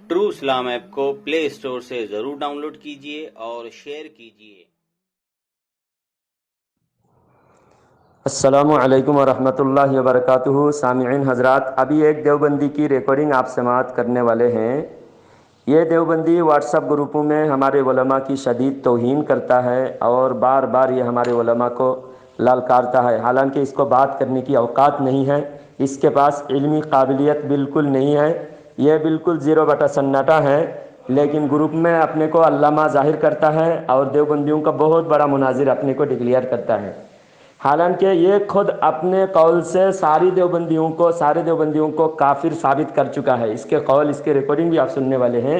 True इस्लाम app को play store से जरूर डाउनलोड कीजिए और शेयर कीजिए। अस्सलामु अलैकुम वरहमतुल्लाहि वबरकातुहू। सामिईन हज़रात, अभी एक देवबंदी की रिकॉर्डिंग आप समाअत करने वाले हैं। ये देवबंदी व्हाट्सएप ग्रुपों में हमारे उलमा की शदीद तौहीन करता है और बार बार ये हमारे उलमा को ललकारता है। हालांकि इसको बात करने की औकात नहीं है, इसके पास इल्मी काबिलियत बिल्कुल नहीं है, ये बिल्कुल ज़ीरो बटा सन्नाटा है। लेकिन ग्रुप में अपने को अल्लामा ज़ाहिर करता है और देवबंदियों का बहुत बड़ा मुनाजिर अपने को डिक्लेयर करता है। हालांकि ये खुद अपने कौल से सारे देवबंदियों को काफिर साबित कर चुका है। इसके कौल, इसके रिकॉर्डिंग भी आप सुनने वाले हैं,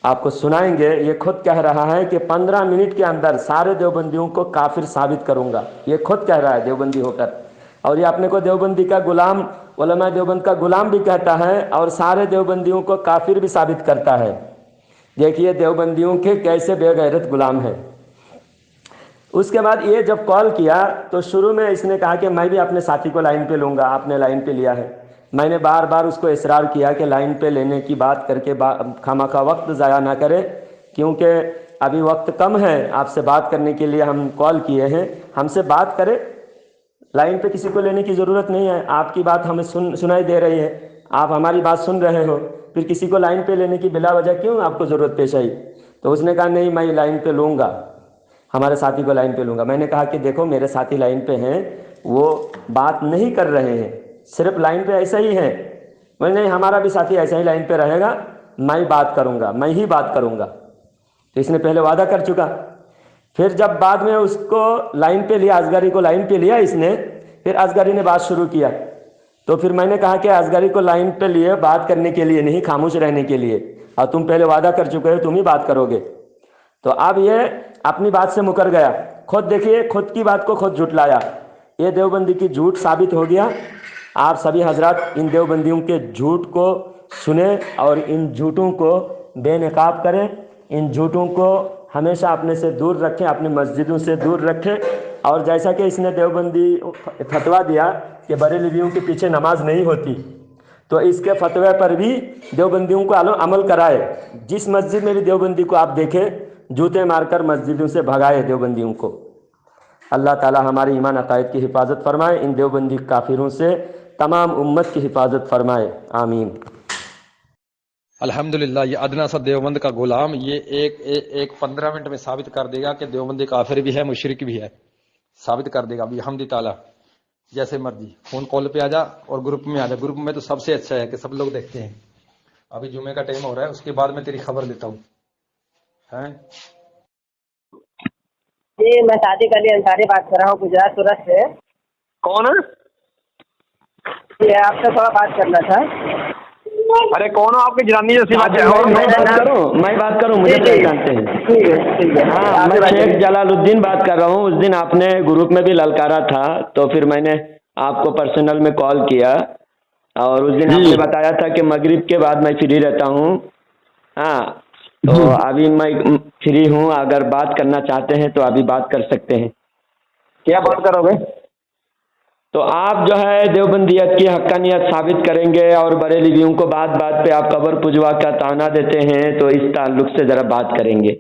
आपको सुनाएंगे। ये खुद कह रहा है कि 15 मिनट के अंदर सारे देवबंदियों को काफिर साबित करूंगा। ये खुद कह रहा है देवबंदी होकर, और ये अपने को देवबंदी का गुलाम, उलमा देवबंद का गुलाम भी कहता है और सारे देवबंदियों को काफिर भी साबित करता है। देखिए देवबंदियों के कैसे बेगैरत गुलाम है। उसके बाद ये जब कॉल किया तो शुरू में इसने कहा कि मैं भी अपने साथी को लाइन पे लूँगा। आपने लाइन पे लिया है। मैंने बार बार उसको इसरार किया कि लाइन पे लेने की बात करके खामखा वक्त ज़ाया ना करे, क्योंकि अभी वक्त कम है। आपसे बात करने के लिए हम कॉल किए हैं, हमसे बात करें। लाइन पे किसी को लेने की ज़रूरत नहीं है, आपकी बात हमें सुनाई दे रही है, आप हमारी बात सुन रहे हो, फिर किसी को लाइन पे लेने की बिला वजह क्यों आपको ज़रूरत पेश आई। तो उसने कहा नहीं, मैं लाइन पे लूँगा, हमारे साथी को लाइन पे लूँगा। मैंने कहा कि देखो मेरे साथी लाइन पे हैं, वो बात नहीं कर रहे हैं, सिर्फ लाइन पे ऐसा ही है। मैं नहीं, हमारा भी साथी ऐसा ही लाइन पे रहेगा, मैं बात करूँगा, मैं ही बात करूँगा। तो इसने पहले वादा कर चुका। फिर जब बाद में उसको लाइन पे लिया, असगरी को लाइन पे लिया इसने, फिर असगरी ने बात शुरू किया। तो फिर मैंने कहा कि असगरी को लाइन पे लिए बात करने के लिए नहीं, खामोश रहने के लिए, और तुम पहले वादा कर चुके हो, तुम ही बात करोगे। तो अब ये अपनी बात से मुकर गया। खुद देखिए, खुद की बात को खुद झुटलाया। ये देवबंदी की झूठ साबित हो गया। आप सभी हजरात इन देवबंदियों के झूठ को सुने और इन झूठों को बेनकाब करें, इन झूठों को हमेशा अपने से दूर रखें, अपनी मस्जिदों से दूर रखें। और जैसा कि इसने देवबंदी फतवा दिया कि बरेलवियों के पीछे नमाज नहीं होती, तो इसके फतवे पर भी देवबंदियों को अमल कराए। जिस मस्जिद में भी देवबंदी को आप देखें, जूते मारकर मस्जिदों से भगाए देवबंदियों को। अल्लाह ताला हमारी ईमान अकायद की हिफाजत फरमाए, इन देवबंदी काफिरों से तमाम उम्मत की हिफाजत फरमाए, आमीन। अल्हम्दुलिल्लाह, ये अदना सा देवबंद का गुलाम ये एक 15 मिनट में साबित कर देगा कि देवबंदी काफिर भी है, मुशरिक भी है। साबित कर देगा अभी हमदी ताला। जैसे मर्जी फोन कॉल पे आ जा और ग्रुप में आ जा। ग्रुप में तो सबसे अच्छा है कि सब लोग देखते हैं। अभी जुमे का टाइम हो रहा है, उसके बाद मैं तेरी खबर लेता हूँ। जी, मैं सादिक अली अंसारी बात कर रहा हूँ, गुजरात सूरत से। कौन है? ये आपसे थोड़ा बात करना था। अरे कौन हो? आपकी जनानी जैसी बात है। मैं बात करूं, मुझे पहचानते हैं? ठीक है। हाँ, मैं शेख जलालुद्दीन बात कर रहा हूँ। उस दिन आपने ग्रुप में भी ललकारा था, तो फिर मैंने आपको पर्सनल में कॉल किया और उस दिन आपने बताया था कि मगरिब के बाद मैं फ्री रहता हूँ। हाँ, तो अभी मैं फ्री हूँ, अगर बात करना चाहते हैं तो अभी बात कर सकते हैं। क्या बात करोगे? तो आप जो है देवबंदियत की हक्कानियत साबित करेंगे और बरेलवियों को बात बात पे आप कबर पुजवा का ताना देते हैं, तो इस ताल्लुक से जरा बात करेंगे।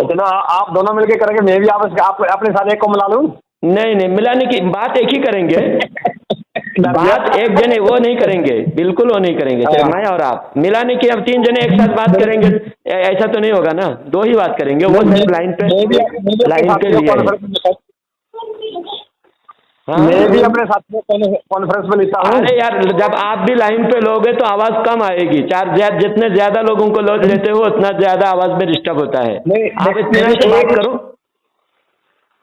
इतना आप दोनों मिलके करेंगे, मैं भी आप अपने साथ एक को मिला लूं? नहीं, मिलाने की बात एक ही करेंगे। बात एक जने वो नहीं करेंगे, बिल्कुल वो नहीं करेंगे। चाहे मैं और आप मिलाने की, अब 3 जने एक साथ बात करेंगे, ऐसा तो नहीं होगा ना। 2 ही बात करेंगे, वो लाइन पे लिया। मैं भी अपने साथ में कॉन्फ्रेंस में लेता हूँ। अरे यार, जब आप भी लाइन पे लोगे तो आवाज कम आएगी। जितने ज्यादा लोगों को लेते हो उतना ज्यादा आवाज में डिस्टर्ब होता है। आप इतने बात करो।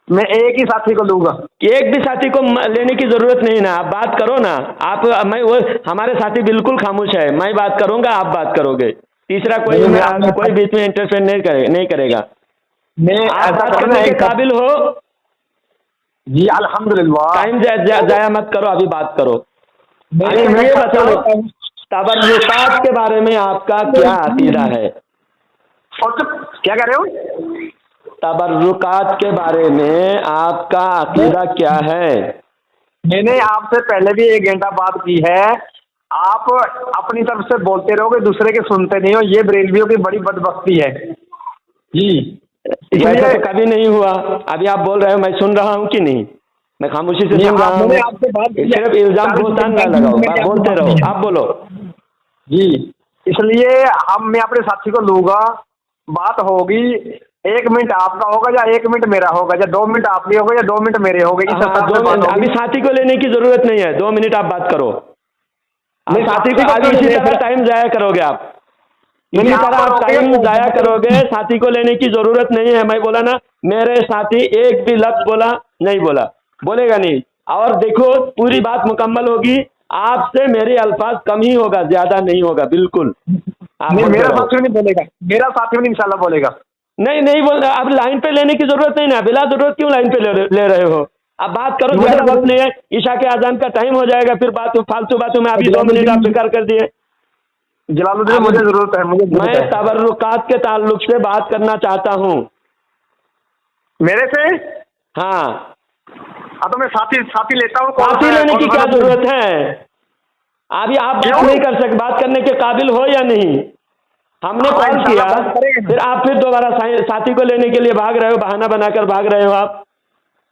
मैं एक ही साथी को लूंगा। एक भी साथी को लेने की जरूरत नहीं ना, आप बात करो ना। हमारे साथी बिल्कुल खामोश है, मैं बात करूंगा, आप बात करोगे। तीसरा कोई बीच में इंटरफेयर नहीं करेगा। आप बात करने के काबिल हो जी, अल्हम्दुलिल्लाह। टाइम जाया मत करो, अभी बात करो। ये बताओ, तबर्रुकात के बारे में आपका क्या अकीदा है? क्या कह रहे हो? तबर्रुकात के बारे में आपका अकीदा क्या है? मैंने आपसे पहले भी 1 घंटा बात की है आप अपनी तरफ से बोलते रहोगे, दूसरे के सुनते नहीं हो, ये बरेलवियों की बड़ी बदबख्ती है जी। वैसे तो कभी नहीं हुआ। अभी आप बोल रहे हो, मैं सुन रहा हूँ कि नहीं? मैं खामोशी से सुन रहा हूँ। मैंने आपसे बात की है। सिर्फ इल्जाम बोलतान ना लगाओ, आप बोलते रहो, आप बोलो जी। इसलिए मैं अपने साथी को लूंगा, बात होगी, 1 मिनट आपका होगा या 1 मिनट मेरा होगा, या 2 मिनट आपके होगा या 2 मिनट मेरे होंगे। इस हाँ, हिसाब से 2 बात मिनट। होगी। अभी साथी को लेने की जरूरत नहीं है, 2 मिनट आप बात करो। आप साथी को अभी इसी तरह टाइम जाया करोगे, आप इसी तरह आप टाइम जाया करोगे, साथी को लेने की जरूरत नहीं है। मैं बोला ना, मेरे साथी एक भी लफ्ज बोला नहीं, बोलेगा नहीं। और देखो, पूरी बात मुकम्मल होगी, आपसे मेरे अल्फाज कम ही होगा, ज्यादा नहीं होगा, बिल्कुल। आप नहीं, बोलते मेरा रहो। साथी नहीं बोलेगा, मेरा साथी नहीं इंशाल्लाह बोलेगा। नहीं बोल रहा। अब लाइन पे लेने की जरूरत नहीं ना, बिला जरूरत क्यों लाइन पे ले रहे हो? अब बात करो, ज्यादा वक्त नहीं है, ईशा के अजान का टाइम हो जाएगा, फिर बात फालतू बातों में अभी 2 मिनट आप बेकार कर दिए। जलालुद्दीन, मुझे जरूरत है, मैं तबर्रुकात के ताल्लुक से बात करना चाहता हूँ। मेरे से? हाँ, तो मैं साथी लेता हूँ। साथी लेने की क्या जरूरत है? अभी आप बात नहीं कर सकते, बात करने के काबिल हो या नहीं? हमने कॉल किया, फिर आप दोबारा साथी को लेने के लिए भाग रहे हो, बहाना बनाकर भाग रहे हो आप।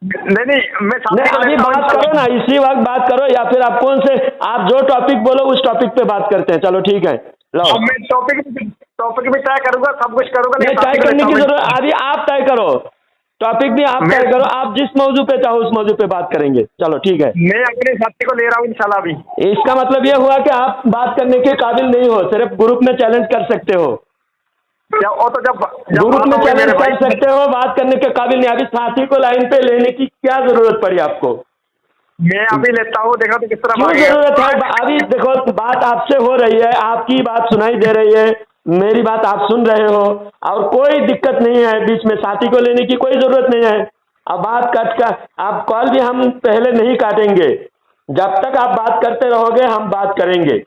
नहीं, मैं अभी बात करो ना, इसी वक्त बात करो, या फिर आप कौन से, आप जो टॉपिक बोलो उस टॉपिक पे बात करते हैं। चलो ठीक है, लो। मैं टॉपिक भी तय करूंगा, सब कुछ करूंगा। नहीं, तय करने की जरूरत, अभी आप तय करो, टॉपिक भी आप तय करो, आप जिस मौजू पे चाहो उस मौजू पे बात करेंगे। चलो ठीक है, मैं अपने साथी को ले रहा हूँ इंशाल्लाह भी। इसका मतलब यह हुआ कि आप बात करने के काबिल नहीं हो, सिर्फ ग्रुप में चैलेंज कर सकते हो। जब ग्रुप में चैलेंज कर सकते हो, बात करने के काबिल नहीं। अभी साथी को लाइन पे लेने की क्या जरूरत पड़ी आपको? मैं अभी लेता हूँ, देखो तो किस तरह क्यों जरूरत है? अभी देखो, बात आपसे हो रही है, आपकी बात सुनाई दे रही है, मेरी बात आप सुन रहे हो, और कोई दिक्कत नहीं है बीच में, साथी को लेने की कोई जरूरत नहीं है। अब बात कट कर, आप कॉल भी हम पहले नहीं काटेंगे, जब तक आप बात करते रहोगे हम बात करेंगे।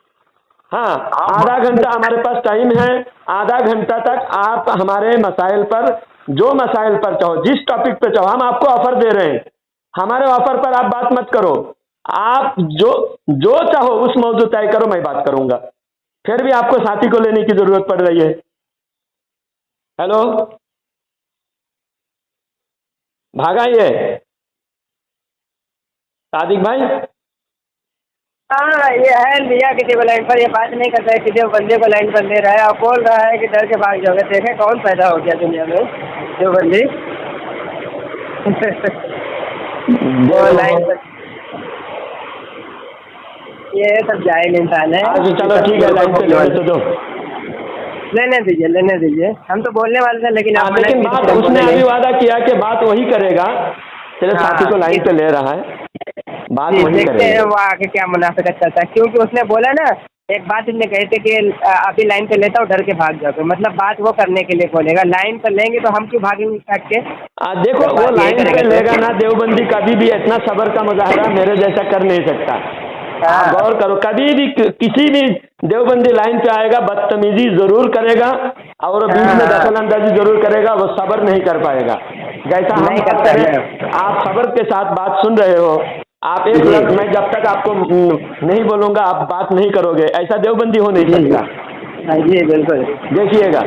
हाँ, आधा घंटा हमारे पास टाइम है, आधा घंटा तक आप हमारे मसाइल पर, जो मसाइल पर चाहो, जिस टॉपिक पे चाहो, हम आपको ऑफर दे रहे हैं, हमारे ऑफर पर आप बात मत करो। आप जो चाहो उस मौजू तय करो, मैं बात करूंगा। फिर भी आपको साथी को लेने की जरूरत पड़ रही है। हेलो, भागा ये सादिक भाई? हाँ, ये है लिया किसी को लाइन पर, ये बात नहीं करता है, किसी बंदे को लाइन पर ले रहा है और बोल रहा है कि डर के भाग जाओगे। देखे कौन पैदा हो गया दुनिया में, जो बंदी वो लाइन पर, ये सब जाहिल इंसान है। चलो ठीक है, लाइन पे ले दो, लेने दीजिए, हम तो बोलने वाले थे, लेकिन लेकिन बात उसने अभी वादा किया कि बात वही करेगा, सिर्फ साथी को लाइन पे ले रहा है, बात वही देखते हैं करेगा। वो आगे क्या मुनाफिकत करता है, क्योंकि उसने बोला ना, एक बात उसने कही थी कि अभी लाइन पे लेता हूँ, डर के भाग जाओगे, मतलब बात वो करने के लिए बोलेगा। लाइन पर लेंगे तो हम क्यों भागेंगे काट के? देखो, वो लाइन पे लेगा ना, देवबंदी कभी भी इतना सब्र का मुजाहरा मेरे जैसा कर नहीं सकता। आप गौर करो, कभी भी किसी भी देवबंदी लाइन पे आएगा, बदतमीजी जरूर करेगा और बीच में दखल अंदाजी जरूर करेगा, वो सब्र नहीं कर पाएगा। जैसा हम करते हैं, आप सब्र के साथ बात सुन रहे हो, आप एक लफ्ज, मैं जब तक आपको नहीं बोलूंगा आप बात नहीं करोगे, ऐसा देवबंदी हो नहीं सकता। जी बिल्कुल, देखिएगा।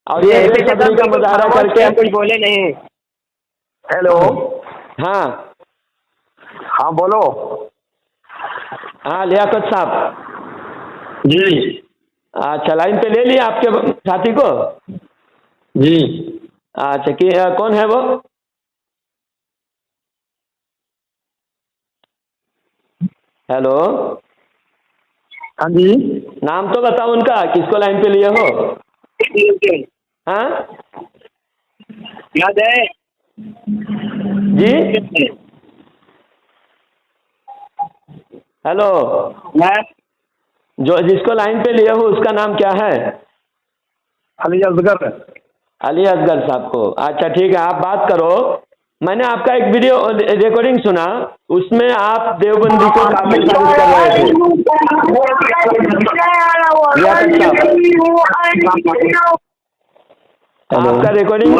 और ये सब्र का मुजाहरा करके कुछ बोले नहीं। हेलो, हाँ बोलो। हाँ, लियाकत साहब जी। अच्छा, लाइन पे ले लिया आपके साथी को? जी। अच्छा, कि कौन है वो? हेलो, हाँ जी। नाम तो बताओ उनका, किसको लाइन पे लिए हो? हाँ याद है जी? हेलो, जो जिसको लाइन पे लिए हो उसका नाम क्या है? अली असगर। अली असगर साहब को? अच्छा ठीक है, आप बात करो। मैंने आपका एक वीडियो रिकॉर्डिंग सुना, उसमें आप देवबंदी को काफी साबित कर रहे थे। आपका रिकॉर्डिंग,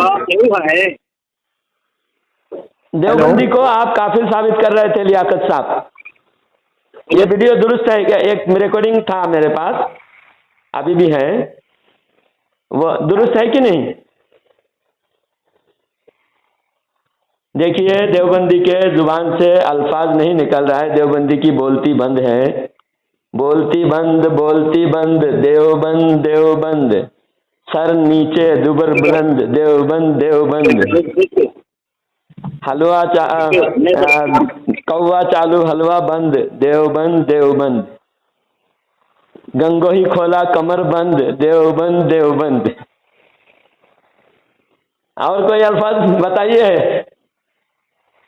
देवबंदी को आप काफिल साबित कर रहे थे लियाकत साहब। ये वीडियो दुरुस्त है क्या? एक रिकॉर्डिंग था मेरे पास, अभी भी है, वो दुरुस्त है कि नहीं? देखिए देवबंदी के जुबान से अल्फाज नहीं निकल रहा है, देवबंदी की बोलती बंद है, बोलती बंद देवबंद देवबंद, सर नीचे दुबर बुलंद देवबंद देवबंद, हलवा कौवा चालू हलवा बंद देवबंद देवबंद, गंगोही खोला कमर बंद देवबंद देवबंद। और कोई अल्फाज बताइए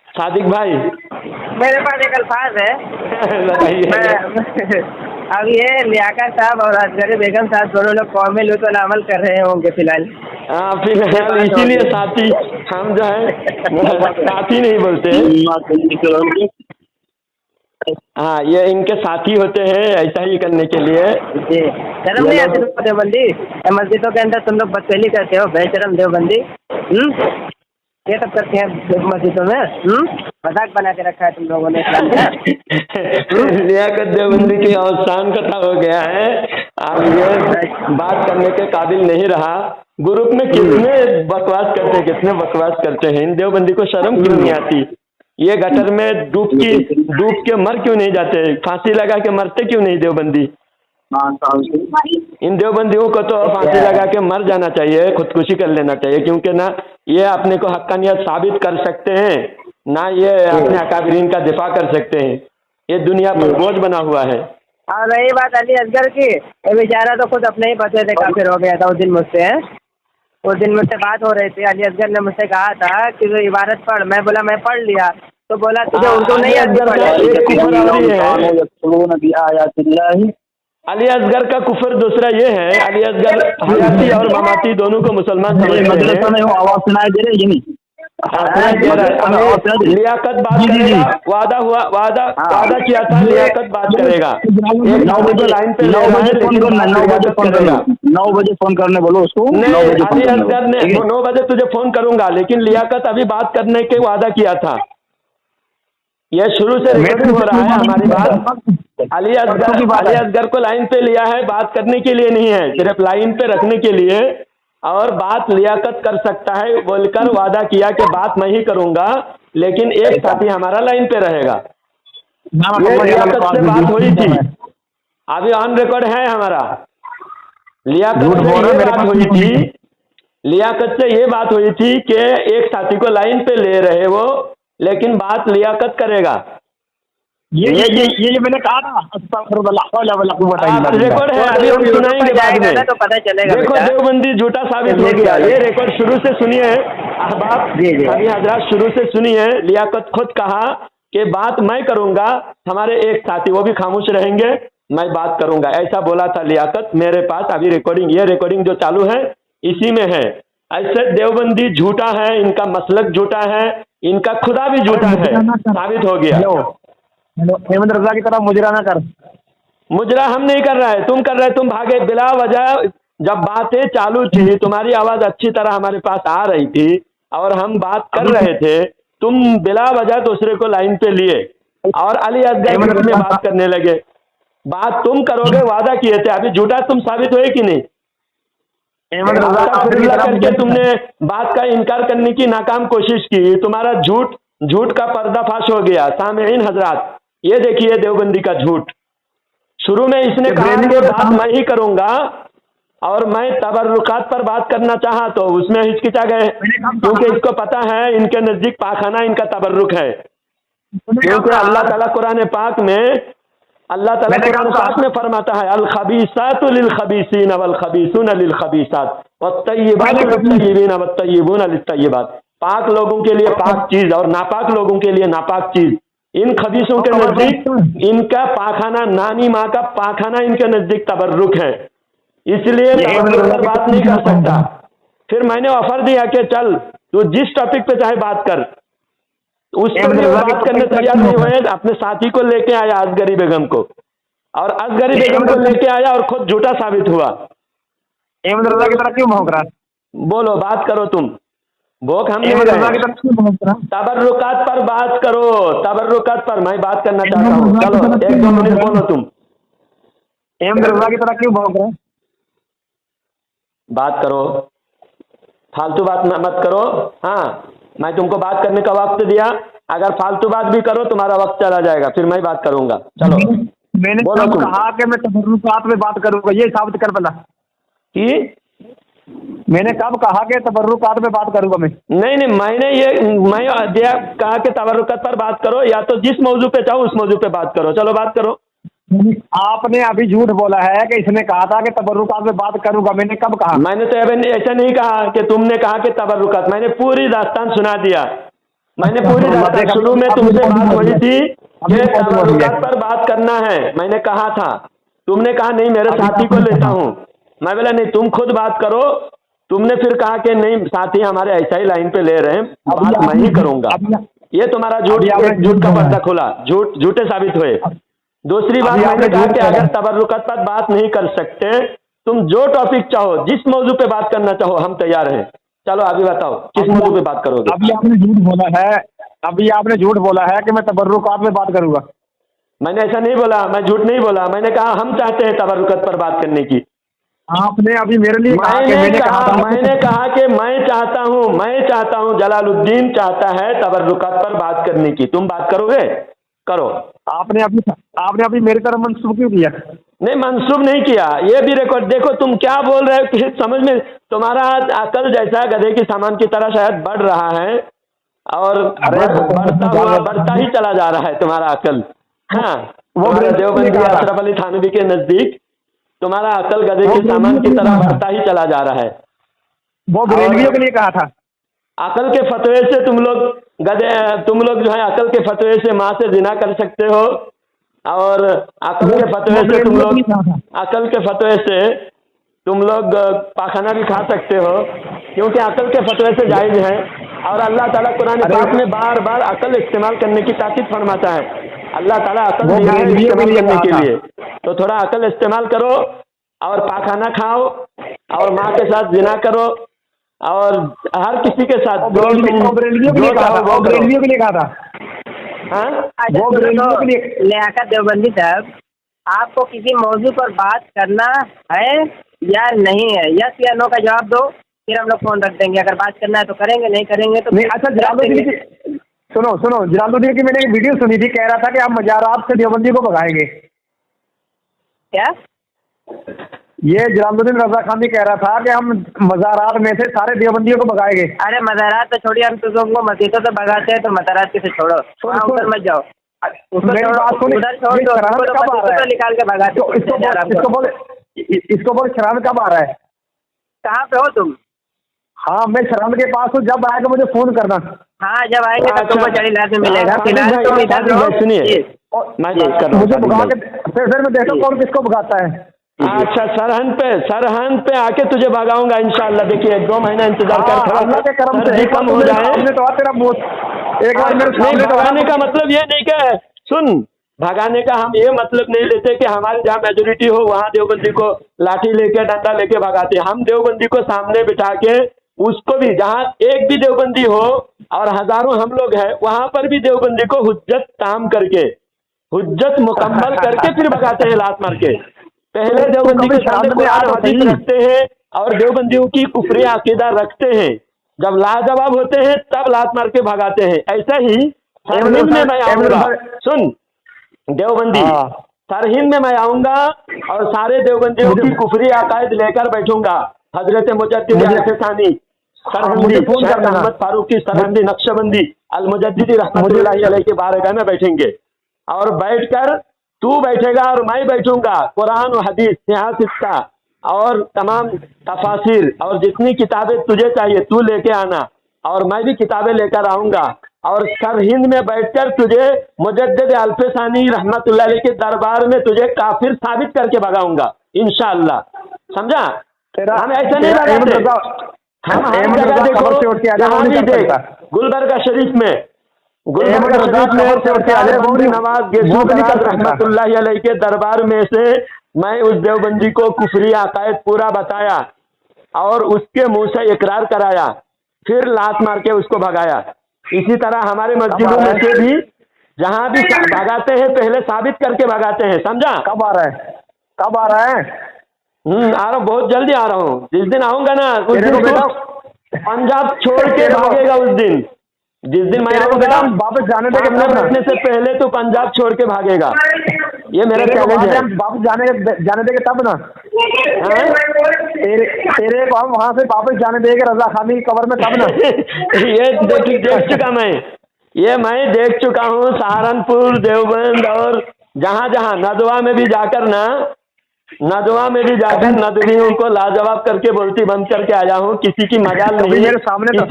सादिक भाई। मेरे पास एक अल्फाज है। बताइए। अब ये लियाकत साहब और असगरी बेगम साहब दोनों लोग कौमी लुत्फ अमल कर रहे होंगे फिलहाल। हाँ फिलहाल इसीलिए साथी हम जो है साथी नहीं बोलते, हाँ ये इनके साथी होते हैं ऐसा ही करने के लिए। जी शर्म नहीं आती तुमको देवबंदी? मस्जिदों के अंदर तुम लोग बदफेली करते हो, बेशरम देवबंदी। ये सब करते हैं मस्जिदों में, मजाक बना के रखा है तुम लोगों ने इस्लाम का। लियाकत देवबंदी की अवसान कथा हो गया है, अब ये बात करने के काबिल नहीं रहा। ग्रुप में कितने बकवास करते हैं, इन देवबंदी को शर्म क्यों नहीं आती? ये गटर में डूब के मर क्यों नहीं जाते? फांसी लगा के मरते क्यों नहीं देवबंदी? इन देवबंदियों को तो फांसी लगा के मर जाना चाहिए, खुदकुशी कर लेना चाहिए, क्योंकि ना ये अपने को हक्कानियत साबित कर सकते हैं, ना ये अपने अकाबरीन का दिफा कर सकते हैं। ये दुनिया पर बोझ बना हुआ है। और रही बात अली असगर की, ये बेचारा तो खुद अपने ही बचे थे, काफिर हो गया था उस दिन मुझसे। उस दिन मुझसे बात हो रही थी, अली असगर ने मुझसे कहा था कि जो इबारत पढ़, मैं बोला मैं पढ़ लिया, तो बोला तुझे उर्दू नहीं आती? अली असगर का कुफर दूसरा ये है, अली असगर हयाती और ममाती दोनों को मुसलमान समझते हैं। आवाज सुनाई दे रही है? लियाकत बात करेगा, वादा किया था, लियाकत बात करेगा। 9 बजे लाइन पे 9 बजे फोन करने बोलो उसको। अली असगर ने 9 बजे तुझे फोन करूंगा, लेकिन लियाकत अभी बात करने के वादा किया था। यह शुरू से रिकॉर्डिंग हो रहा है हमारी बात। अली असगर को लाइन पे लिया है, बात करने के लिए नहीं है, सिर्फ लाइन पे रखने के लिए, और बात लियाकत कर सकता है बोलकर वादा किया कि बात मैं ही करूंगा, लेकिन एक साथी हमारा लाइन पे रहेगा। ये लियाकत से बात हुई थी, अभी ऑन रिकॉर्ड है हमारा। लियाकत से ये बात हुई थी, लियाकत से ये बात हुई थी कि एक साथी को लाइन पे ले रहे वो, लेकिन बात लियाकत करेगा। ये मैंने कहा था। रिकॉर्ड है, अभी हम सुनाएंगे बाद में, तो पता चलेगा। देखो देवबंदी झूठा साबित हो गया। ये रिकॉर्ड शुरू से सुनिए अहबाब, सभी हजरात शुरू से सुनिए। लियाकत खुद कहा कि बात मैं करूंगा, हमारे एक साथी वो भी खामोश रहेंगे, मैं बात करूंगा, ऐसा बोला था लियाकत। मेरे पास अभी रिकॉर्डिंग, ये रिकॉर्डिंग जो चालू है इसी में है। ऐसे देवबंदी झूठा है, इनका मसलक झूठा है, इनका खुदा भी झूठा है, साबित हो गया। अहमद रजा की तरह मुजरा ना कर। मुजरा हम नहीं कर रहा है, तुम कर रहे, तुम भागे बिला वजह। जब बातें चालू थी, तुम्हारी आवाज अच्छी तरह हमारे पास आ रही थी और हम बात कर रहे थे, तुम बिला वजह दूसरे को लाइन पे लिए और अली असगर में बात करने लगे। बात तुम करोगे, वादा किए थे, अभी झूठा तुम साबित हुए कि नहीं? करके तुमने बात का इनकार करने की नाकाम कोशिश की, तुम्हारा झूठ का पर्दाफाश हो गया। सामेईन हजरात, ये देखिए देवबंदी का झूठ। शुरू में इसने कहा कि बात मैं ही करूंगा, और मैं तबर्रुकात पर बात करना चाहा तो उसमें हिचकिचा गए, क्योंकि इसको पता है इनके नजदीक पाखाना इनका तबर्रुक है। क्योंकि अल्लाह ताला कुरान पाक में फरमाता है, अल खबीसातु लिल खबीसीन वल खबीसून लिल खबीसात वत्तय्यिबातु लित्तय्यिबीन वत्तय्यिबून लित्तय्यिबात। पाक लोगों के लिए पाक चीज और नापाक लोगों के लिए नापाक चीज। इन खबीसों के नजदीक इनका पाखाना, नानी माँ का पाखाना इनके नजदीक तबर्रुक है, इसलिए तबर्रुक पर बात नहीं कर सकता। फिर मैंने ऑफर दिया कि चल तू जिस टॉपिक पे चाहे बात कर, उस पर भी बात करने तैयार नहीं हुए। अपने साथी को लेके आया असगरी बेगम को, और असगरी बेगम को लेके आया और खुद झूठा साबित हुआ। अहमद रजा की तरह क्यों भौंक रहा है? बोलो, बात करो तुम। भोग हम नहीं अहमद रजा रहे। की तरफ क्यों भोग रहा है? तबर्रुकात पर बात करो, तबर्रुकात पर मैं बात करना चाहता हूँ। चलो 1-2 मिनट बोलो तुम, अहमद रजा की तरह क्यों भोग रहा है? बात करो, फालतू बात मत करो। हाँ, मैं तुमको बात करने का वक्त दिया, अगर फालतू बात भी करो तुम्हारा वक्त चला जाएगा, फिर मैं बात करूंगा। चलो मैंने बोलो कब तुम। कहा कि मैं तबर्रुकात में बात करूंगा? ये साबित कर भला। कि मैंने कब कहा कि तबर्रुकात में बात करूंगा मैं? नहीं, मैं दिया कहा कि तबर्रुकात पर बात करो, या तो जिस मौजू पे चाहो उस मौजू पे बात करो। चलो बात करो। आपने अभी झूठ बोला है कि इसने कहा था कि तबर्रुकात में बात करूंगा। मैंने कब कहा? मैंने तो ऐसा नहीं कहा कि तुमने कहा कि तबर्रुकात, मैंने पूरी दास्तान सुना दिया। मैंने पूरी दास्तान, शुरू में तुमसे बात हुई थी कि तबर्रुकात पर बात करना है, मैंने कहा था। तुमने कहा नहीं मेरे साथी को लेता हूँ। मैं बोला नहीं तुम खुद बात करो। तुमने फिर कहा कि नहीं साथी हमारे ऐसा ही लाइन पे ले रहे हैं, बात मैं ही करूंगा। ये तुम्हारा झूठ का पर्दा खुला, झूठे साबित हुए। दूसरी बात मैंने कहा कि अगर तबर्रुकात पर बात नहीं कर सकते, तुम जो टॉपिक चाहो जिस मौजू पे बात करना चाहो हम तैयार हैं। चलो अभी बताओ किस मौजू पे बात करोगे? अभी आपने झूठ बोला है कि मैं तबर्रुकात में बात करूंगा। मैंने ऐसा नहीं बोला, मैं झूठ नहीं बोला। मैंने कहा हम चाहते हैं तबर्रुकात पर बात करने की। आपने अभी मेरे लिए कहा कि मैंने कहा कि मैं चाहता हूँ, जलालुद्दीन चाहता है तबर्रुकात पर बात करने की। तुम बात करोगे? करो। आपने अभी मेरी तरफ मंसूब क्यों किया? नहीं मंसूब नहीं किया, ये भी रिकॉर्ड देखो। तुम क्या बोल रहे हो किसी समझ में, तुम्हारा अकल जैसा गधे की सामान की तरह शायद बढ़ रहा है और बढ़ता ही चला जा रहा है तुम्हारा अकल। हाँ, तुम्हारा देवबंदी अशरफ अली थानवी के नजदीक तुम्हारा अकल गधे के सामान की तरह बढ़ता ही चला जा रहा है। वो बरेलवियों के लिए कहा था। अकल के फतवे से तुम लोग जो है अकल के फतवे से माँ से जिना कर सकते हो, और अकल के फतवे से तुम लोग पाखाना भी खा सकते हो, क्योंकि अकल के फतवे से जायज है। और अल्लाह ताला कुरान पाक में बार बार अकल इस्तेमाल करने की ताकीद फरमाता है। अल्लाह ताला अकल दिया है इस्तेमाल करने के लिए, तो थोड़ा अकल इस्तेमाल करो और पाखाना खाओ और माँ के साथ जिना करो और हर किसी के साथ बरेलवियों के लिए कहा था। हाँ? वो लियाकत देवबंदी साहब, आपको किसी मौजू पर बात करना है या नहीं है? यस या नो का जवाब दो, फिर हम लोग फोन रख देंगे। अगर बात करना है तो करेंगे, नहीं करेंगे तो नहीं। अच्छा सुनो, जलालुद्दीन की मैंने एक वीडियो सुनी थी, कह रहा था कि आप मजारात से देवबंदी को भगाएंगे। क्या? ये जलालुद्दीन रजा खान भी कह रहा था कि हम मज़ारात में से सारे देवबंदियों को भगाएंगे। अरे मज़ारात तो छोड़िए, हम तुमको मस्जिदों से भगाते हैं, तो मज़ारात किसे छोड़ो, उधर मत जाओ, उधर छोड़ दो, तो निकाल के भगाते। इसको बोल शराब कब आ रहा है? कहाँ पे हो तुम? हाँ मैं शराब के पास हूँ, जब आएगा मुझे फोन करना। हाँ जब आएंगे तब तुमको चढ़ी लात में मिलेगा। फिलहाल तुम इधर रहो, सुनिए मैं बात कर रहा हूँ। मुझे भगा के फिर मैं देखता हूँ कौन किसको भगाता है। अच्छा, सरहद पे आके तुझे भगाऊंगा इंशाल्लाह। देखिए 1-2 महीना इंतजार कर, अल्लाह के करम से कम हो जाए। तो तेरा मुंह एक बार मेरे नहीं, भगाने का मतलब ये नहीं कि सुन, भगाने का हम ये मतलब नहीं लेते कि हमारे जहाँ मेजोरिटी हो वहाँ देवबंदी को लाठी लेके डंडा लेके भगाते। हम देवबंदी को सामने बिठा के उसको भी, जहाँ एक भी देवबंदी हो और हजारों हम लोग हैं, वहां पर भी देवबंदी को हुज्जत ताम करके, हुज्जत मुकम्मल करके फिर भगाते हैं लात मार के। पहले देवबंदी के सामने कुरान हदीस रखते हैं और देवबंदियों की कुफरी अकीदा रखते हैं। जब लाजवाब होते हैं तब लात मार के भगाते हैं। ऐसा ही सरहिंद में मैं आऊंगा, सुन देवबंदी, सरहिंद में मैं आऊंगा और सारे देवबंदियों की कुफरी अकायद लेकर बैठूंगा। हजरत मुजद्दिद अल-फिसानी सरहिंदी, शेख अहमद फारूकी सरहिंदी नक्शबंदी अल मुजद्दिदी रहमतुल्लाहि अलैहि के बारगाह में बैठेंगे और बैठकर तू बैठेगा और मैं बैठूंगा। कुरान और हदीस, सियासत और तमाम तफासिर और जितनी किताबें तुझे चाहिए तू लेके आना, और मैं भी किताबें लेकर आऊंगा और सरहिंद में बैठकर तुझे मुजद्दिद अल-फिसानी रहमतुल्लाह अलैहि के दरबार में तुझे काफिर साबित करके भगाऊंगा इंशाअल्लाह। समझा? हम ऐसा नहीं भगाते। हम हर जगह देखो, जहाँ भी देख, गुलबर्गा शरीफ में नवाज रहमतुल्लाहि अलैहि के दरबार में से मैं उस देवबंदी को कुफरी अकायद पूरा बताया और उसके मुंह से इकरार कराया फिर लात मार के उसको भगाया। इसी तरह हमारे मस्जिदों में से भी जहाँ भी भगाते हैं पहले साबित करके भगाते हैं, समझा? कब आ रहा है, कब आ रहा है? आ रहा हूँ, बहुत जल्दी आ रहा हूँ। जिस दिन आऊंगा ना उस तेरे दिन को बेटा तू पंजाब छोड़ के तेरे को- भागेगा। उस दिन जिस दिन मैं तेरे को आऊंगा बेटा वापस जाने देंगे सामने तब ना। बैठने से पहले तू पंजाब छोड़ के भागेगा। ये मेरा तेरे को चैलेंज है। हम वापस जाने देंगे तब ना। हाँ? तेरे को हम वहाँ से वापस जाने देंगे रजा खानी की कब्र में तब ना। ये देख चुका मैं देख चुका हूँ। सहारनपुर, देवबंद और जहाँ जहाँ नदवा में भी जाकर नदवियों को लाजवाब करके बोलती बंद करके आया हूँ। किसी की मजाल कभी नहीं, मेरे सामने तो-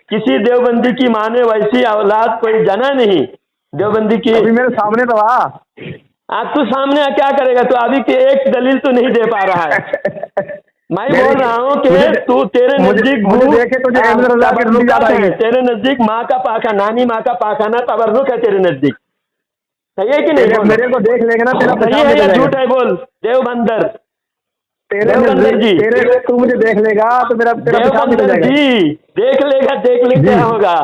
किसी देवबंदी की माँ ने वैसी औलाद कोई जना नहीं देवबंदी की। अभी मेरे सामने तो आ। आज तू सामने क्या करेगा? तू अभी की एक दलील तो नहीं दे पा रहा है। मैं बोल रहा हूँ कि तू तेरे नजदीक तेरे नजदीक माँ का पाखा, नानी माँ का पाखाना तबर्रुक है तेरे नजदीक। सही है कि नहीं? मेरे को देख लेगा ना तेरा सही है या झूठ है? बोल देवबंदर। देवबंदर जी तू मुझे देख लेगा तो मेरा देवबंदर जी देख लेगा क्या होगा?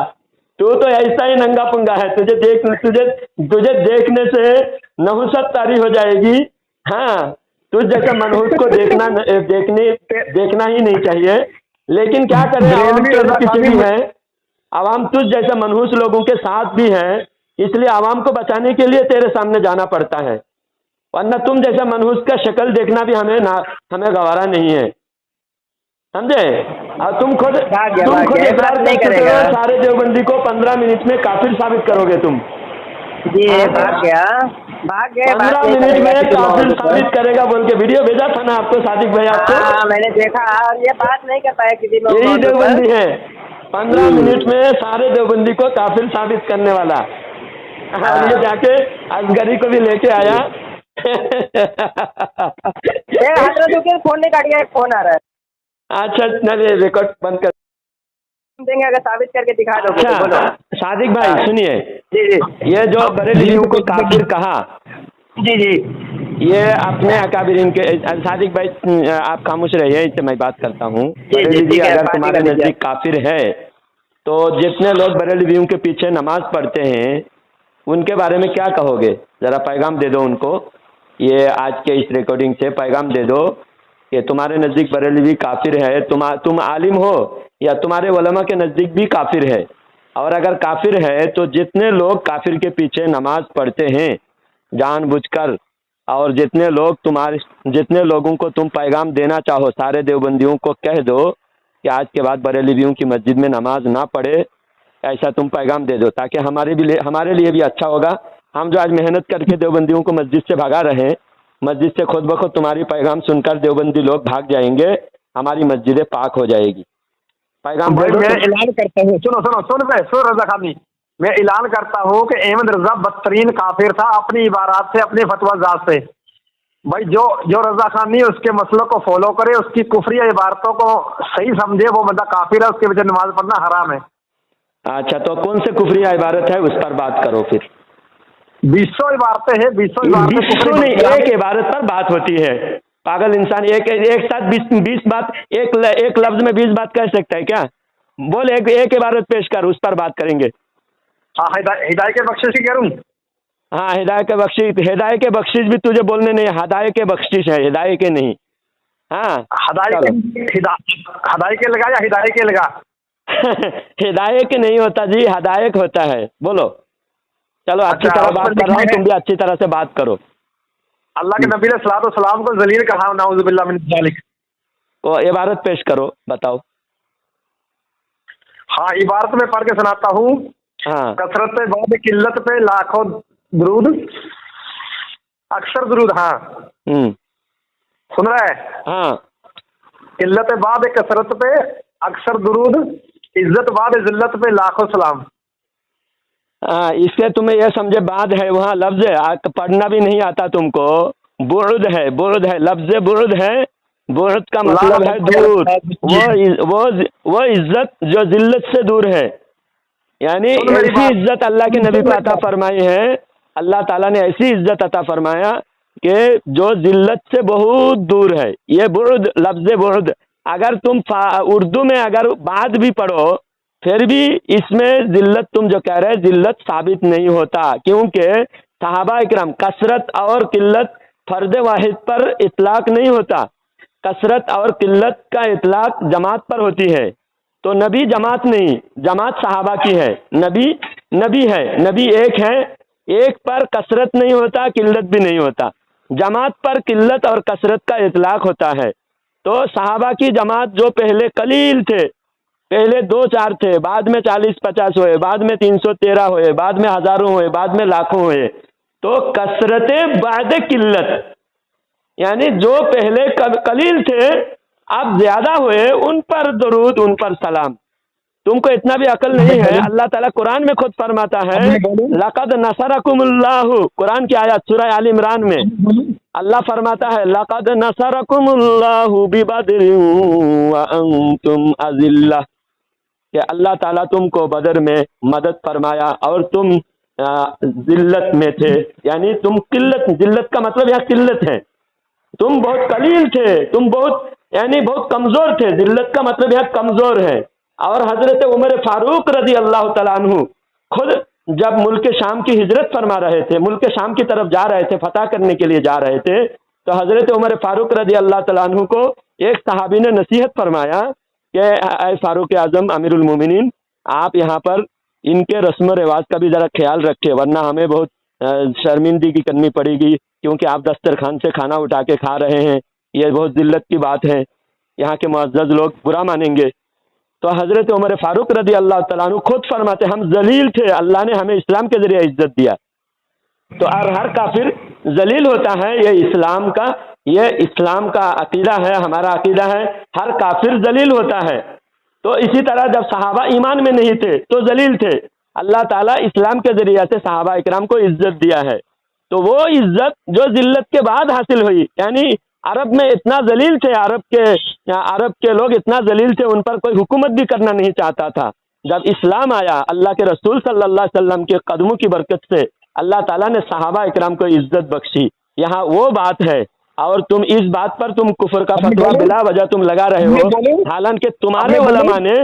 तू तो ऐसा ही नंगा पुंगा है। तुझे देखने से नहुसत तारी हो जाएगी। हाँ, तुझ जैसा मनहूस को देखना ही नहीं चाहिए। लेकिन क्या करें, आवाम तो किसी भी है। आवाम तुझ जैसा मनहूस लोगों के साथ भी है, इसलिए आवाम को बचाने के लिए तेरे सामने जाना पड़ता है। वरना तुम जैसा मनहूस का शक्ल देखना भी हमें गवारा नहीं है, समझे? और तुम खुद इकरार कर चुके हो। सारे देवबंदी को 15 मिनट में काफिर साबित करोगे तुम। जी भाग गया 15 मिनट में काफिर साबित करेगा बोल के वीडियो भेजा था ना आपको सादिक भाई? आपको हाँ मैंने देखा। और ये बात नहीं कर पाया किसी लोग। यही देवबंदी है, 15 मिनट में सारे देवबंदी को काफिर साबित करने वाला। और ये जाके असगरी को भी लेके आया। फोन नहीं काटिए, फोन आ रहा है। अच्छा चलिए रिकॉर्ड बंद कर देंगे अगर साबित करके दिखा दोगे तो बोलो। सादिक भाई सुनिए, जी ये जो बरेलियों को काफिर कहा, जी ये अपने अकाबिरीन के। सादिक भाई आप खामोश रहिए, इससे मैं बात करता हूँ। बरेली अगर तुम्हारे नजदीक काफिर है तो जितने लोग बरेलियों के पीछे नमाज पढ़ते हैं उनके बारे में क्या कहोगे? जरा पैगाम दे दो उनको। ये आज के इस रिकॉर्डिंग से पैगाम दे दो कि तुम्हारे नज़दीक बरेलवी काफिर है। तुम आलिम हो या तुम्हारे उलमा के नज़दीक भी काफिर है। और अगर काफिर है तो जितने लोग काफिर के पीछे नमाज पढ़ते हैं जानबूझकर, और जितने लोगों को तुम पैगाम देना चाहो, सारे देवबंदियों को कह दो कि आज के बाद बरेलवियों की मस्जिद में नमाज ना पढ़े। ऐसा तुम पैगाम दे दो ताकि हमारे लिए भी अच्छा होगा। हम जो आज मेहनत करके देवबंदियों को मस्जिद से भगा रहे हैं, मस्जिद से खुद ब खुद तुम्हारी पैगाम सुनकर देवबंदी लोग भाग जाएंगे, हमारी मस्जिदें पाक हो जाएगी। पैगाम मैं ऐलान करता हूँ, सुन रजा खानी, मैं ऐलान करता हूँ कि अहमद रजा बदतरीन काफिर था अपनी इबारात से, अपने फतवा जात से। भाई जो रजा खानी उसके मसलों को फॉलो करे, उसकी कुफरी इबारतों को सही समझे, वो बंदा काफिर है, उसके वजह नमाज पढ़ना हराम है। अच्छा, तो कौन से कुफरिया इबारत है उस पर बात करो फिर। 200 इबारतें हैं, 200 नहीं, एक इबारत पर बात होती है। पागल इंसान एक साथ 20 बात, एक लफ्ज में 20 बात कह सकता है क्या? बोल एक इबारत पेश कर, उस पर बात करेंगे। हाँ, हिदायत के बख्शिश ही करूँ। हाँ, हिदायत के बख्शिश भी तुझे बोलने नहीं, हदायत के बख्शिश है, हिदायत के नहीं। हाँ, हदायत के लगा या हिदायत के लगा? हिदायत के नहीं होता जी, हदायत होता है। बोलो, चलो अच्छी तरह बात कर रहा हूँ, तुम भी अच्छी तरह से बात करो। अल्लाह के नबी ने सलातो सलाम को जलील कहा, नाउज़ुबिल्लाह मिन ज़ालिक। तो इबारत पेश करो, बताओ। हाँ, इबारत में पढ़ के सुनाता हूँ। हाँ, कसरत पे बाद किल्लत पे लाखों दुरूद, अक्सर दुरूद। हाँ सुन रहा है? हाँ, किल्लत बाद कसरत पे अक्सर दुरूद, इज्जत बाद जिल्लत पे लाखों सलाम। हाँ, इससे तुम्हें यह समझे बाद है, वहाँ लफ्ज है, पढ़ना भी नहीं आता तुमको। बुर्द है, लफ्ज बुर्द है। बुर्द का मतलब है दूर। वो इज्जत जो जिल्लत से दूर है, यानी ऐसी इज्जत अल्लाह के नबी को अता फरमाई है। अल्लाह ताला ने ऐसी इज्जत अता फरमाया कि जो जिल्लत से बहुत दूर है। ये बुर्द, लफ्ज बुर्द अगर तुम उर्दू में अगर बाद भी पढ़ो फिर भी इसमें जिल्लत तुम जो कह रहे हैं जिल्लत साबित नहीं होता, क्योंकि सहाबा इकराम कसरत और किल्लत फर्द वाहिद पर इतलाक नहीं होता, कसरत और किल्लत का इतलाक जमात पर होती है। तो नबी जमात नहीं, जमात सहाबा की है, नबी है, नबी एक है, एक पर कसरत नहीं होता किल्लत भी नहीं होता, जमात पर किल्लत और कसरत का इतलाक होता है। तो सहाबा की जमात जो पहले कलील थे, पहले 2-4 थे, बाद में 40-50 हुए, बाद में 313 हुए, बाद में हजारों हुए, बाद में लाखों हुए। तो कसरत बाद किल्लत, यानी जो पहले कलील थे अब ज्यादा हुए, उन पर दरूद, उन पर सलाम। तुमको इतना भी अकल नहीं है। अल्लाह ताला कुरान में खुद फरमाता है लक़द नसरकुमुल्लाहु, कुरान की आयत सूरह आल इमरान में अल्लाह फरमाता है लक़द नसरकुमुल्लाहु बिबद्रिन व अंतुम अज़िल्ला, कि अल्लाह ताला तुमको बदर में मदद फरमाया और तुम जिल्लत में थे, यानी तुम किल्लत, जिल्लत का मतलब यहाँ किल्लत है, तुम बहुत कलील थे, तुम बहुत यानी बहुत कमजोर थे, जिल्लत का मतलब यहाँ कमजोर है। और हजरत उमर फारूक रजी अल्लाह तआला अन्हु खुद जब मुल्क शाम की हिजरत फरमा रहे थे, मुल्क शाम की तरफ जा रहे थे, फतह करने के लिए जा रहे थे, तो हजरत उमर फारूक रजी अल्लाह तआला अन्हु को एक सहाबी ने नसीहत फरमाया कि ऐ फारूक आजम अमीरुल मोमिनीन, आप यहाँ पर इनके रस्म रिवाज का भी जरा ख्याल रखें, वरना हमें बहुत शर्मिंदगी करनी पड़ेगी, क्योंकि आप दस्तरखान से खाना उठा के खा रहे हैं, ये बहुत जिल्लत की बात है, यहाँ के मुअज़्ज़ज़ लोग बुरा मानेंगे। तो हजरत उमर फारूक रज़ी अल्लाह तआला अन्हु खुद फरमाते हम जलील थे, अल्लाह ने हमें इस्लाम के जरिए इज्जत दिया। तो हर काफिर जलील होता है, ये इस्लाम का अकीदा है, हमारा अकीदा है, हर काफिर जलील होता है। तो इसी तरह जब सहाबा ईमान में नहीं थे तो जलील थे, अल्लाह ताला इस्लाम के जरिए से सहाबा इकराम को इज्जत दिया है। तो वो इज्जत जो जिल्लत के बाद हासिल हुई, यानी अरब में इतना जलील थे, अरब के लोग इतना जलील थे, उन पर कोई हुकूमत भी करना नहीं चाहता था। जब इस्लाम आया, अल्लाह के रसूल सल्लल्लाहु अलैहि वसल्लम के कदमों की बरकत से अल्लाह ताला ने सहाबा इकराम को इज्जत बख्शी। यहाँ वो बात है, और तुम इस बात पर तुम कुफर का फतवा बिला वजह तुम लगा रहे हो, हालांकि तुम्हारे उलमा ने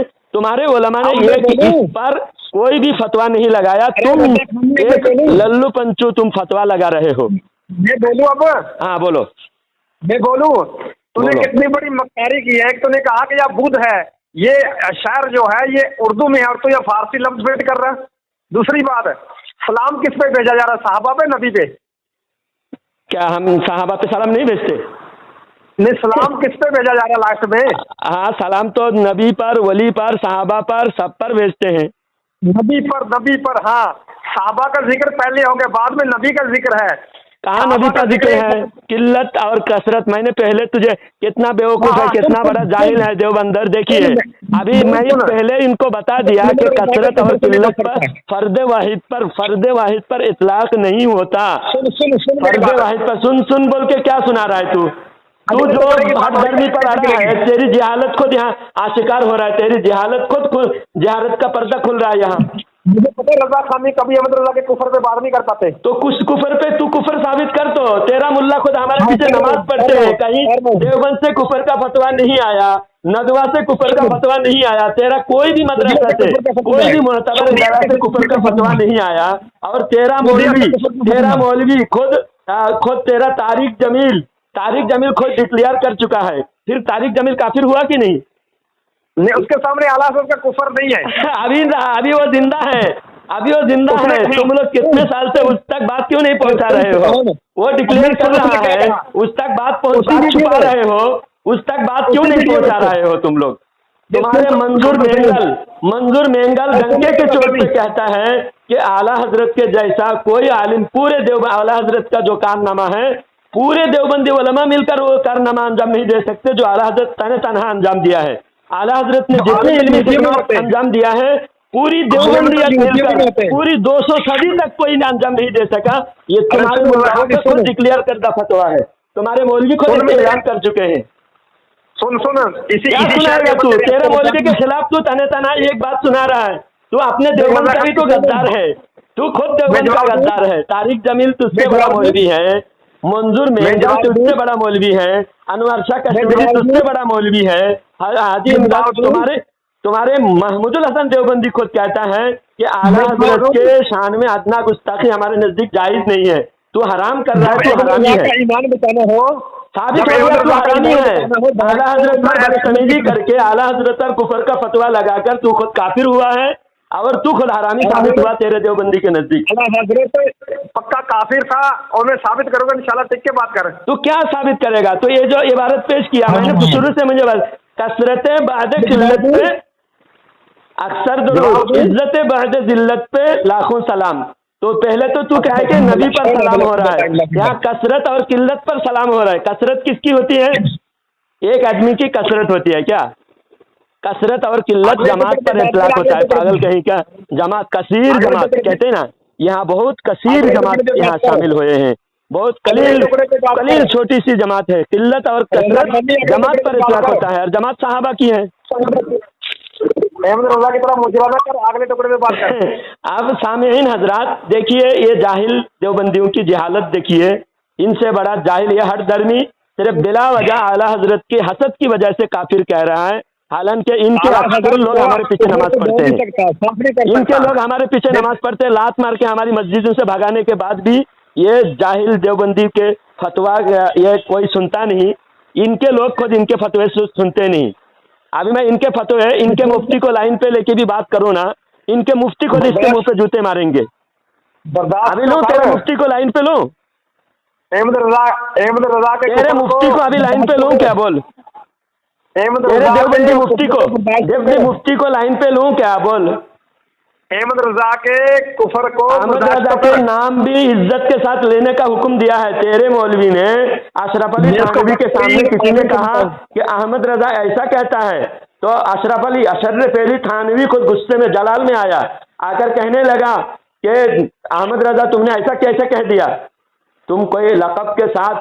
इस पर कोई भी फतवा नहीं लगाया, तुम एक लल्लू पंचू तुम फतवा लगा रहे हो। मैं बोलूं अब? हाँ बोलो। मैं बोलूं? तूने कितनी बड़ी मक्कारी की है। तूने कहा कि यह बुध है, ये शायर जो है ये उर्दू में है और तो यह फारसी लफ्ज भेद कर रहा है। दूसरी बात है, सलाम किस पे भेजा जा रहा है, साहबा पे, नबी पे? क्या हम साहबा पे सलाम नहीं भेजते? नहीं, सलाम किस पे भेजा जा रहा है लास्ट में? हाँ, सलाम तो नबी पर, वली पर, साहबा पर, सब पर भेजते हैं। नबी पर हाँ, साहबा का जिक्र पहले हो गया, बाद में नबी का जिक्र है। कहाँ नबी का जिक्र है? किल्लत और कसरत। मैंने पहले तुझे कितना बेवकूफ है, कितना बड़ा जाहिल है देवबंदर। देखिए अभी मैं पहले इनको बता दिया कि कसरत और किल्लत पर फर्द वाहिद पर इतलाक नहीं होता। फर्द वाहिद पर सुन बोल के क्या सुना रहा है तू जो हद गर्मी पर आ रहा है, तेरी जहालत खुद यहाँ आशिकार हो रहा है, तेरी जहालत खुद जहालत का पर्दा खुल रहा है यहाँ। मुझे पता है रजा खानी कभी अहमद रजा के कुफर पे बात नहीं कर पाते। तो कुछ कुफर पे तू कुफर साबित कर, तो तेरा मुल्ला खुद हमारे पीछे नमाज पढ़ते हैं, कहीं देवबंद से कुफर का फतवा नहीं आया, नदवा से कुफर का फतवा नहीं आया, तेरा कोई भी मदरसा से, कोई भी मुअतबर इदारा से कुफर का फतवा नहीं आया। और तेरा मौलवी खुद तेरा तारिक जमील खुद डिक्लेयर कर चुका है। फिर तारिक जमील काफिर हुआ कि नहीं? उसके सामने आला साहब का कुफर नहीं है। अभी वो जिंदा है, तुम लोग कितने साल से उस तक बात क्यों नहीं पहुंचा रहे हो? वो डिक्लेयर कर रहा है, उस तक बात छुपा रहे हो, उस तक बात क्यों नहीं पहुंचा रहे हो तुम लोग? तुम्हारे मंजूर मेंगल डंके के चोट पे कहता है कि आला हजरत के जैसा कोई आलिम पूरे देवबंद, आला हजरत का जो कारनामा है पूरे देवबंदी उलमा मिलकर वो कारनामा अंजाम नहीं दे सकते जो आला हजरत तन्हा अंजाम दिया है। आला हजरत ने जितने इल्मी खिदमत अंजाम दिया है पूरी देवबंदियत मिलकर पूरी 200 सदी तक कोई अंजाम नहीं दे सका। ये तुम्हारे मुल्लाओं का खुद डिक्लेयर करदा फतवा है, तुम्हारे मौलवी खुद ऐलान कर चुके हैं। सुन क्या सुनाएगा तू? तेरे मौलवी के खिलाफ तू तना एक बात सुना रहा है। तू अपने देवबंद का भी तो गद्दार है, तू खुद देवबंद का गद्दार है। तारिक जमील तुझसे बड़ा मौलवी है, मंजूर मेहंगा तुझसे बड़ा मौलवी है, अनवर शाह कश्मीरी तुझसे बड़ा मौलवी है, हाजी इमदाद तुम्हारे महमूदुल हसन देवबंदी खुद कहता है कि आला हजरत के शान में अदना गुस्ताखी हमारे नजदीक जायज नहीं है। तू हराम कर रहा है, तू हरामी है, ईमान बताना हो साबित हो गया तू हरामी है। आला हजरत पर बदतमीजी करके आला हजरत पर कुफर का फतवा लगाकर तू खुद काफिर हुआ है और तू खुद हरामी साबित हुआ तेरे देवबंदी के नजदीक। आला हजरत पक्का काफिर था और मैं साबित करूंगा इंशाल्लाह, टिक के बात कर। तू क्या साबित करेगा? तो ये जो इबारत पेश किया मैंने शुरू से मुझे कसरत बाद किल्लत पे अक्सर दुरूद, इज्जत बाद जिल्लत पे लाखों सलाम। तो पहले तो तू कहे कि नबी पर सलाम हो रहा है, यहाँ कसरत और किल्लत पर सलाम हो रहा है। कसरत किसकी होती है? एक आदमी की कसरत होती है क्या? कसरत और किल्लत जमात पर इतलाक होता है, पागल कहीं का। जमात कसीर जमात कहते हैं ना, यहाँ बहुत कसीर जमात यहाँ शामिल हुए हैं, बहुत कलील छोटी सी जमात है। किल्लत और कसरत जमात पर इतलाक होता है और जमात सहाबा की है। अहमद रजा की तरह मुजराना कर, अगले टुकड़े में बात कर। अब सामीन हजरात देखिए, ये जाहिल देवबंदियों की जहालत देखिए, इनसे बड़ा जाहिल ये हर दर्मी सिर्फ बिला वजह आला हजरत की हसद की वजह से काफिर कह रहा है। हालांकि इनके अक्सर लोग हमारे पीछे नमाज पढ़ते हैं, इनके लोग हमारे पीछे नमाज पढ़ते हैं, लात मार के हमारी मस्जिदों से भगाने के बाद भी ये जाहिल देवबंदी के फतवा ये कोई सुनता नहीं। इनके लोग खुद इनके फतवे सुनते नहीं। अभी मैं इनके फतवे, इनके मुफ्ती को लाइन पे लेके भी बात करूँ ना, इनके मुफ्ती को इसके मुंह पे जूते मारेंगे। अभी लूँ तेरे मुफ्ती को लाइन पे लूँ? अहमद रजा के तेरे मुफ्ती को अभी लाइन पे लूँ क्या? बोल तेरे देवबंदी मुफ्ती को, देवबंदी मुफ्ती को लाइन पे लूँ क्या? बोल। अहमद रजा के कुफर को, अहमद रजा के नाम भी इज्जत के साथ लेने का हुक्म दिया है तेरे मौलवी ने। अशरफ अली थानवी के सामने किसी ने कहा कि अहमद रजा ऐसा कहता है, तो अशरफ अली थानवी खुद गुस्से में जलाल में आया, आकर कहने लगा कि अहमद रजा तुमने ऐसा कैसे कह दिया? तुम कोई लक़ब के साथ,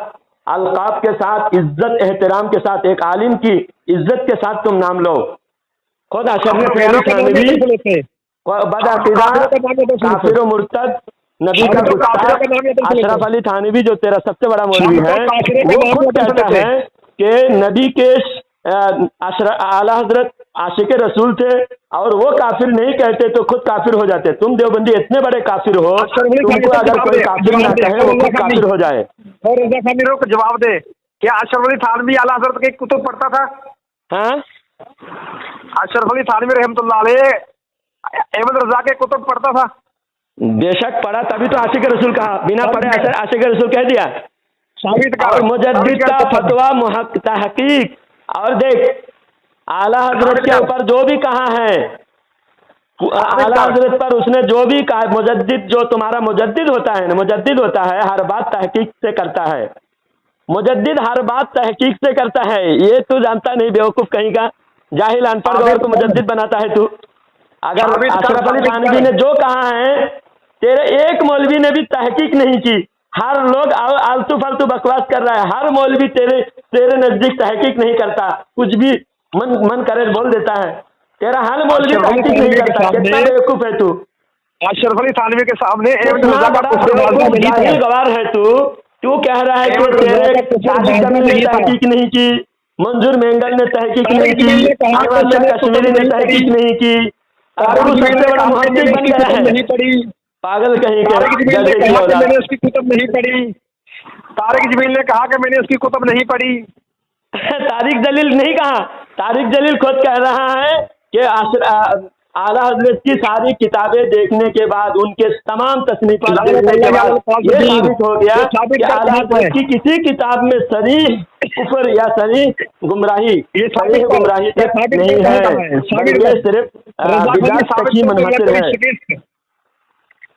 अलक़ाब के साथ, इज्जत एहतराम के साथ, एक आलिम की इज्जत के साथ तुम नाम लो। खुद अशरफ अली थानवी बदअक़ीदा काफिर और मुर्तद नबी का गुस्ताख अशरफ अली थानवी जो तेरा सबसे बड़ा मौलवी है, वो खुद कहता है कि नबी के आला हजरत आशिक रसूल थे और वो काफिर नहीं कहते तो खुद काफिर हो जाते। तुम देवबंदी इतने बड़े काफिर हो, तुमको अगर कोई काफिर ना कहे वो खुद काफिर हो जाए। और रजा खानी को जवाब दे, क्या अशरफ अली थानवी आला हजरत के कुतुब पढ़ता था? हाँ, अशरफ अली थानवी रहमतुल्लाह अलैह अहमद रजा के कुतुब पढ़ता था? बेशक पढ़ा, तभी तो आशिक रसूल कहा, बिना पढ़े आशिक रसूल कह दिया। साबित कर। और मुजद्दिद का फतवा तहकीक, और देख आला हजरत के ऊपर जो भी कहा है, आला हजरत पर उसने जो भी कहा, मुजद्दिद जो तुम्हारा मुजद्दिद होता है ना, मुजद्दिद होता है हर बात तहकीक से करता है, मुजद्दिद हर बात तहकीक से करता है। ये तू जानता नहीं, बेवकूफ कहीं का, जाहिल अनपढ़ गौर को मुजद्दिद बनाता है तू। अगर अशरफ अली थानवी ने जो कहा है, तेरे एक मौलवी ने भी तहकीक नहीं की, हर लोग आलतू फालतू बकवास कर रहा है, हर मौलवी तेरे नजदीक तहकीक नहीं करता, कुछ भी मन करे बोल देता है, तेरा हर मौलवी तहकीक नहीं करता। कितना बेवकूफ है तू? अशरफ अली थानवी के सामने जाहिल गवार है तू कह रहा है कि तेरे तहकीक नहीं की, मंजूर मेंगल ने तहकीक नहीं की, अनवर शाह कश्मीरी ने तहकीक नहीं की, सबसे बड़ा मुहद्दिस बन गया है। पागल कहीं के, मैंने उसकी कुतुब नहीं पढ़ी। तारिक जमील ने कहा कि मैंने उसकी कुतुब नहीं पढ़ी। तारिक जलील नहीं कहा, तारिक जलील खुद कह रहा है कि आला हजरत की सारी किताबें देखने के बाद, उनके तमाम तसनीफात देखने के बाद ये साबित हो गया कि आला हजरत की किसी किताब में सरीह कुफर या सरीह गुमराही, ये सरीह गुमराही तक नहीं है, ये सिर्फ बिदात तक ही मुनहसर है।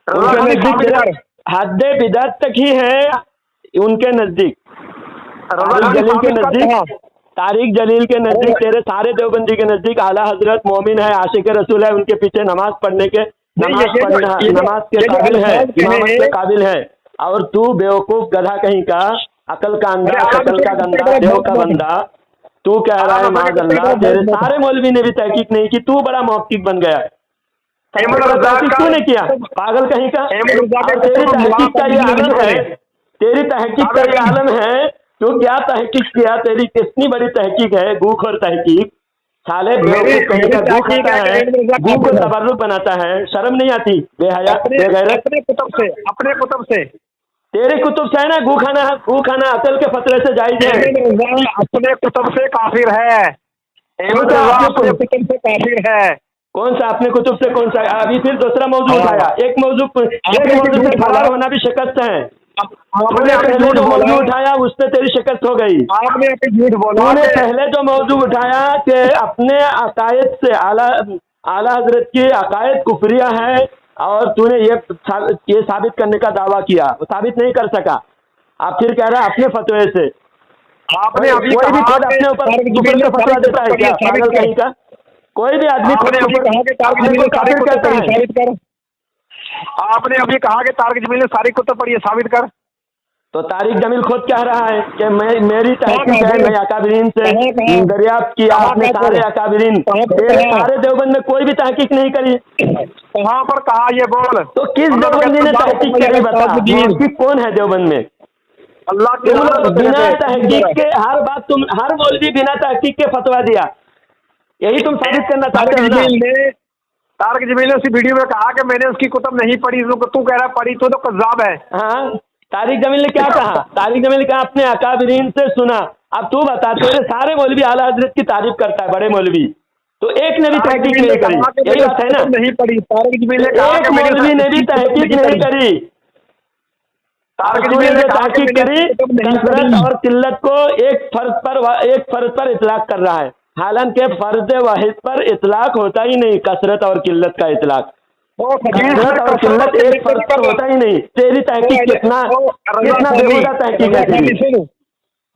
उनके नजदीक हद बिदात तक ही है, उनके नजदीक तारिक जलील के नजदीक, तेरे सारे देवबंदी के नजदीक आला हजरत मोमिन है, आशिक रसूल है, उनके पीछे नमाज पढ़ने के, नमाज के काबिल है, इमामत के काबिल है। और तू बेवकूफ गधा कहीं का, अकल का अंधा, शकल का गंदा, देव का बंदा, तू कह रहा है माज़अल्लाह तेरे सारे मौलवी ने भी तहकीक नहीं की, तू बड़ा मुहक्किक बन गया। तहकीक तूने किया, पागल कहीं का। तेरी तहकीक का ये आदत है, तेरी तहकीक का ये आलम है, तू क्या तहकीक किया, तेरी कितनी बड़ी तहकीक है, गूख और तहकीक। साले बेवकूफ कहीं का गू खाता है, गू को तबर्रुक बनाता है, शर्म नहीं आती, बेहया बेगैरत। अपने कुतुब से तेरे कुतुब से है ना, गू खाना अकल के फतरे से जायज है। अपने कुतुब से काफिर है, अपने कुतुब से काफिर है। कौन सा अपने कुतुब से, कौन सा? अभी फिर दूसरा मौजूद उठाया, एक मौजूद से फरार होना भी शिकस्त है। आपने पहले जो मौजूद उठाया उस पे तेरी शिकस्त हो गई। आपने अपनी झूठ बोला। तूने पहले जो मौजूद उठाया कि अपने अकायद से आला हजरत की अकायद कुफरिया है, और तूने ये साबित करने का दावा किया, वो साबित नहीं कर सका। आप फिर कह रहा है अपने फतवे से। आपने अभी कोई भी खुद अपने ऊपर कुफर का फतवा देता है क्या? पागल कहीं का कोई भी आदमी आपने अभी कहा कि तारिक जमील ने सारी कुतुब पढ़ी है, साबित कर। तो तारिक जमील खुद कह रहा है कि मेरी तहकीक है, मैं अकाबरीन से दरियाफ्त किया, आपने सारे अकाबरीन, सारे देवबंद में कोई भी तहकीक नहीं करी। कहाँ पर कहा ये बोल? तो किस देवबंदी ने तहकीक करी बता, कौन है देवबंद में? अल्लाह के बिना तहकीक के हर बात तुम, हर मौलवी बिना तहकीक के फतवा दिया, यही तुम साबित करना चाहते हो ना? तारिक जमील ने उसी वीडियो में कहा कि मैंने उसकी कुतुब नहीं पढ़ी, तू कह रहा पढ़ी, तो कज़्ज़ाब है। हाँ, तारिक जमील ने क्या कहा? तारिक जमील ने कहा अपने अकाबरीन से सुना। अब तू बता, तेरे सारे मौलवी आला हजरत की तारीफ करता है, बड़े मौलवी, तो एक ने भी तहकीक नहीं करी, यही बात है ना? नहीं पढ़ी। तारिक जमील ने एक मौलवी ने भी तहकीक नहीं करी। तारिक जमील ने तहकीक करी, कसरत और किल्लत को एक फर्ज पर इतलाक कर रहा है, हालांकि फर्ज वाहिद पर इतलाक होता ही नहीं, कसरत और किल्लत का इतलाक। कसरत और किल्लत एक फर्ज पर होता ही नहीं। तेरी तहकीक कितना बेहुदा तहकीक है तेरी।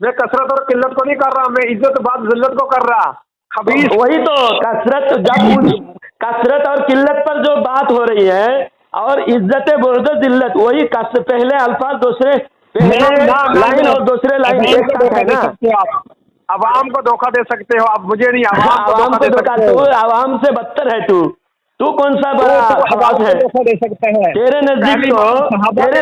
मैं कसरत और किल्लत को नहीं कर रहा, मैं इज्जत बात जिल्लत को कर रहा। खबीस वही तो कसरत और किल्लत पर जो बात हो रही है, और इज्जत बुर्द जिल्लत, वही पहले अल्फाज दूसरे पहले लाइन और दूसरे लाइन एक साथ है ना। आवाम को धोखा दे सकते हो आप, मुझे नहीं। आवाम को धोखा, तू आवाम से बदतर है। तू कौन सा बड़ा खवास है? तेरे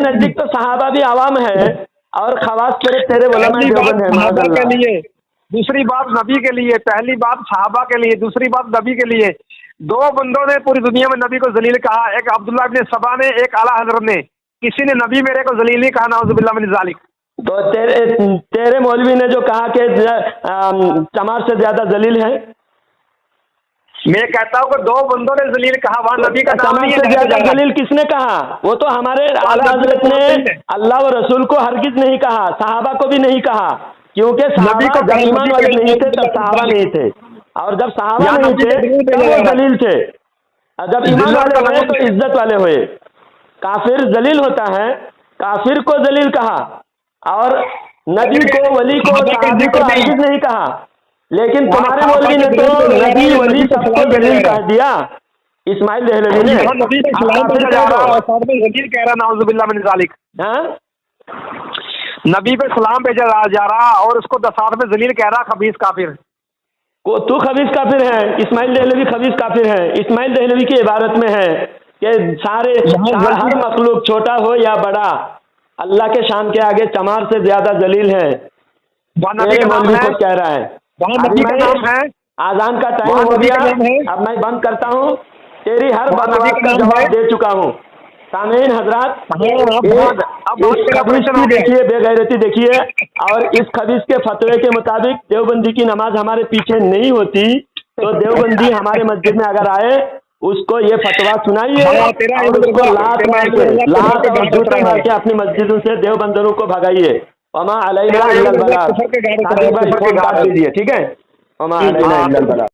नजदीक तो सहाबा भी आवाम है, और खवास तेरे उलमा देवबंद है। के लिए दूसरी बात नबी के लिए, पहली बात सहाबा के लिए, दूसरी बात नबी के लिए। दो बंदों ने पूरी दुनिया में नबी को जलील कहा, एक अब्दुल्लाह इब्न सबा ने, एक आला हजरत ने। किसी ने नबी मेरे को जलील नहीं कहा, नाउज़ुबिल्लाह मिन ज़ालिक। तो तेरे मौलवी ने जो कहा कि चमार से ज्यादा जलील है, मैं कहता हूँ कि दो बंदों ने जलील कहा, वहाँ नबी का नाम नहीं है। ज्यादा जलील किसने कहा? वो तो हमारे आला हजरत ने अल्लाह व रसूल को हरगिज नहीं कहा, सहाबा को भी नहीं कहा, क्योंकि सहाबा जब ईमान वाले नहीं थे तब सहाबा नहीं थे, और जब सहाबा नहीं थे तब वो जलील थे। जब ईमान वाले हुए तो इज्जत वाले हुए। काफिर जलील होता है, काफिर को जलील कहा, और नबी को, वली को, सहाबी को हरगिज नहीं कहा। लेकिन तुम्हारे मौलवी ने तो नबी वली सबको जलील कह दिया। इस्माइल देहलवी ने नबी पे सलाम भेजा जा रहा है, साथ में जलील कह रहा, नाउज़ुबिल्लाह मिन ज़ालिक। नबी पे सलाम भेजा जा रहा और उसको साथ में जलील कह रहा, खबीस काफिर। तू खबीस काफिर है, इस्माइल देहलवी खबीस काफिर है। इस्माइल देहलवी की इबारत में है कि हर मखलूक छोटा हो या बड़ा, अल्लाह के शान के आगे चमार से ज्यादा जलील है। मेरे मौलवी को कह रहा है। आजान का टाइम हो गया, अब मैं बंद करता हूँ। तेरी हर बात का जवाब दे चुका हूँ। सामीन हजरात, इस खबीस की देखिए, बेगैरती देखिए, और इस खबीस के फतवे के मुताबिक देवबंदी की नमाज हमारे पीछे नहीं होती, तो देवबंदी हमारे मस्जिद में अगर आए, उसको ये फतवा सुनाइए और उसको लात और जूते मार के अपनी मस्जिदों से देवबंदरों को भगाइए। वमा अलैना इल्लल बलाग। ठीक है, वमा अलैना इल्लल बलाग।